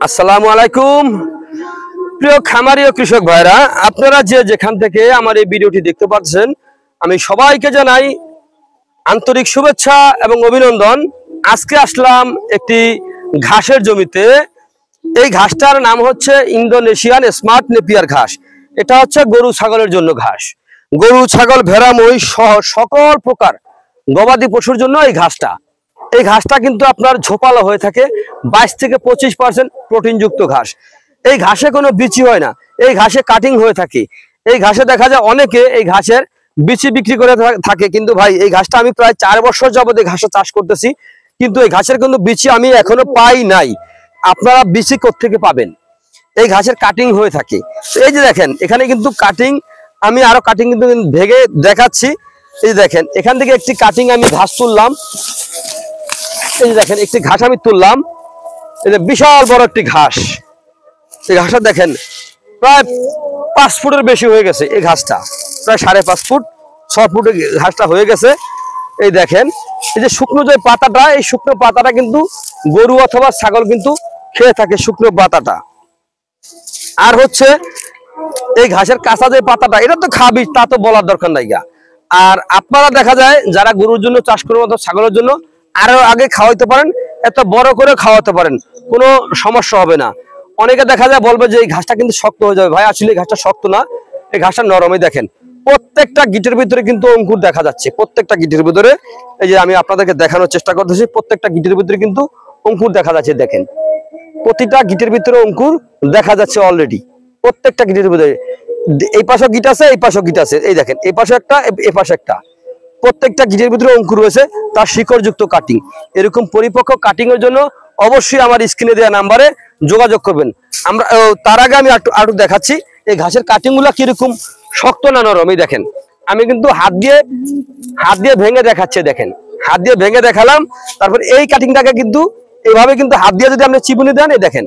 আসসালামু আলাইকুম প্রিয় খামারি ও কৃষক ভাইরা, আপনারা যে যেখান থেকে আমার এই ভিডিওটি দেখতে পাচ্ছেন, আমি সবাইকে জানাই আন্তরিক শুভেচ্ছা এবং অভিনন্দন। আজকে আসলাম একটি ঘাসের জমিতে। এই ঘাসটার নাম হচ্ছে ইন্দোনেশিয়ান স্মার্ট নেপিয়ার ঘাস। এটা হচ্ছে গরু ছাগলের জন্য ঘাস। গরু ছাগল ভেড়া মহিষ সহ সকল প্রকার গবাদি পশুর জন্য এই ঘাসটা কিন্তু আপনার ঝোপালো হয়ে থাকে। 22 থেকে 25% প্রোটিনযুক্ত ঘাস। এই ঘাসে কোনো বিচি হয় না, এই ঘাসে কাটিং হয়ে থাকে। এই ঘাসে দেখা যায় অনেকে এই ঘাসের বিচি বিক্রি করে থাকে, কিন্তু ভাই এই ঘাসটা আমি প্রায় 4 বছর যাবত এই ঘাসটা চাষ করতেছি, কিন্তু এই ঘাসের কিন্তু বিচি আমি এখনো পাই নাই। আপনারা বিচি কোত্থেকে পাবেন? এই ঘাসের কাটিং হয়ে থাকে। এই যে দেখেন, এখানে কিন্তু কাটিং, আমি আরো কাটিং কিন্তু ভেঙে দেখাচ্ছি। এই দেখেন, এখান থেকে একটি কাটিং আমি ঘাস তুললাম। এই যে দেখেন, একটি ঘাস আমি তুললাম। এই যে বিশাল বড় একটি ঘাস। এই ঘাসটা দেখেন প্রায় 5 ফুটের বেশি হয়ে গেছে। এই ঘাসটা প্রায় 5.5 ফুট 6 ফুটের ঘাসটা হয়ে গেছে। এই দেখেন, এই যে শুকনো যে পাতাটা, এই শুকনো পাতাটা কিন্তু গরু অথবা ছাগল কিন্তু খেয়ে থাকে, শুকনো পাতাটা। আর হচ্ছে এই ঘাসের কাঁচা যে পাতাটা, এটা তো খাবি, তা তো বলার দরকার নাই। আর আপনারা দেখা যায় যারা গরুর জন্য চাষ করবেন অথবা ছাগলের জন্য, আরো আগে খাওয়াইতে পারেন, এত বড় করে খাওয়াতে পারেন, কোনো সমস্যা হবে না। অনেকে দেখা যায় বলবে যে এই ঘাসটা কিন্তু শক্ত হয়ে যাবে। ভাই আসলে এই ঘাসটা শক্ত না, এই ঘাসটা নরমই। দেখেন প্রত্যেকটা গিটের ভিতরে কিন্তু অঙ্কুর দেখা যাচ্ছে। প্রত্যেকটা গিটের ভিতরে, এই যে আমি আপনাদেরকে দেখানোর চেষ্টা করতেছি, প্রত্যেকটা গিটের ভিতরে কিন্তু অঙ্কুর দেখা যাচ্ছে। দেখেন প্রতিটা গিটের ভিতরে অঙ্কুর দেখা যাচ্ছে অলরেডি। প্রত্যেকটা গিটের ভিতরে, এই পাশে গিট আছে, এই পাশে গিট আছে। এই দেখেন, এই পাশে একটা, এই পাশে একটা। প্রত্যেকটা গিটের ভিতরে অঙ্কুর রয়েছে, তার শিকড়যুক্ত কাটিং। এরকম পরিপক্ক কাটিং এর জন্য অবশ্যই আমার স্ক্রিনে দেওয়া নাম্বারে যোগাযোগ করবেন। আমরা তার আগে আমি আরো দেখাচ্ছি এই ঘাসের কাটিং গুলা কিরকম শক্ত না নরম। এই দেখেন, আমি কিন্তু হাত দিয়ে ভেঙে দেখাচ্ছি। দেখেন, হাত দিয়ে ভেঙে দেখালাম। তারপর এই কাটিংটাকে কিন্তু এইভাবে কিন্তু হাত দিয়ে যদি আপনি চিবুনি দেন, এই দেখেন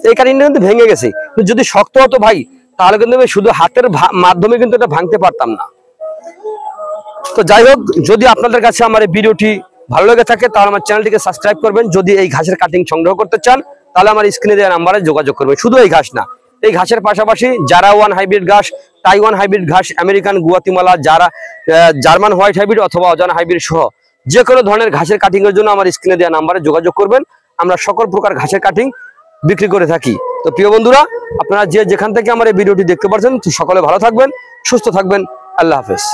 এই কাটিংটা কিন্তু ভেঙে গেছে। যদি শক্ত হতো ভাই, তাহলে কিন্তু আমি শুধু হাতের মাধ্যমে কিন্তু এটা ভাঙতে পারতাম না। তো যাই হোক, যদি আপনাদের কাছে আমার এই ভিডিওটি ভালো লেগে থাকে, তাহলে আমার চ্যানেলটিকে সাবস্ক্রাইব করবেন। যদি এই ঘাসের কাটিং সংগ্রহ করতে চান, তাহলে আমার স্ক্রিনে দেওয়া নাম্বারে যোগাযোগ করবেন। শুধু এই ঘাস না, এই ঘাসের পাশাপাশি জারা-1 হাইব্রিড ঘাস, তাইওয়ান হাইব্রিড ঘাস, American Guatemala, German white hybrid অথবা অজানা হাইব্রিড সহ যে কোনো ধরনের ঘাসের কাটিং এর জন্য আমার স্ক্রিনে দেওয়া নাম্বারে যোগাযোগ করবেন। আমরা সকল প্রকার ঘাসের কাটিং বিক্রি করে থাকি। তো প্রিয় বন্ধুরা, আপনারা যে যেখান থেকে আমার এই ভিডিওটি দেখতে পাচ্ছেন, সকলে ভালো থাকবেন, সুস্থ থাকবেন। আল্লাহ হাফেজ।